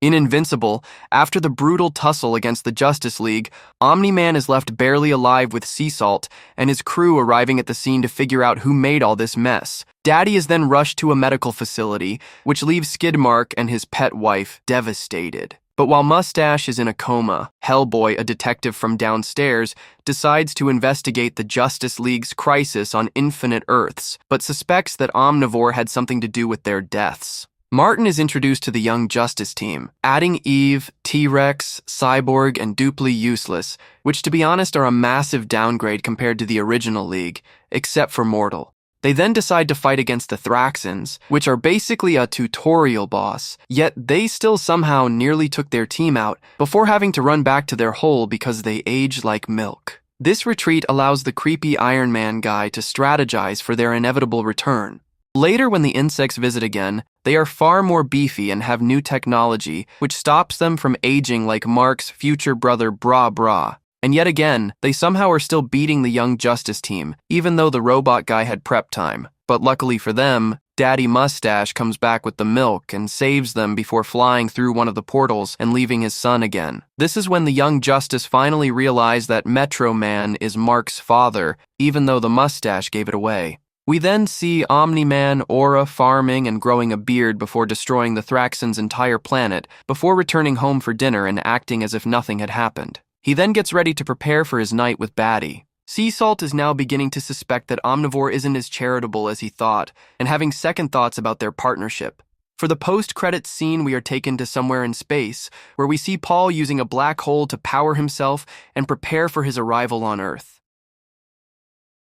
In Invincible, after the brutal tussle against the Justice League, Omni-Man is left barely alive with sea salt and his crew arriving at the scene to figure out who made all this mess. Daddy is then rushed to a medical facility, which leaves Skidmark and his pet wife devastated. But while Mustache is in a coma, Hellboy, a detective from downstairs, decides to investigate the Justice League's crisis on Infinite Earths, but suspects that Omnivore had something to do with their deaths. Martin is introduced to the Young Justice team, adding Eve, T-Rex, Cyborg, and Dupli Useless, which to be honest are a massive downgrade compared to the original League, except for Mortal. They then decide to fight against the Thraxons, which are basically a tutorial boss, yet they still somehow nearly took their team out before having to run back to their hole because they age like milk. This retreat allows the creepy Iron Man guy to strategize for their inevitable return. Later, when the insects visit again, they are far more beefy and have new technology, which stops them from aging like Mark's future brother Bra Bra. And yet again, they somehow are still beating the Young Justice team, even though the robot guy had prep time. But luckily for them, Daddy Mustache comes back with the milk and saves them before flying through one of the portals and leaving his son again. This is when the Young Justice finally realize that Metro Man is Mark's father, even though the mustache gave it away. We then see Omni-Man Aura farming and growing a beard before destroying the Thraxons' entire planet, before returning home for dinner and acting as if nothing had happened. He then gets ready to prepare for his night with Batty. Sea Salt is now beginning to suspect that Omnivore isn't as charitable as he thought, and having second thoughts about their partnership. For the post-credits scene, we are taken to somewhere in space, where we see Paul using a black hole to power himself and prepare for his arrival on Earth.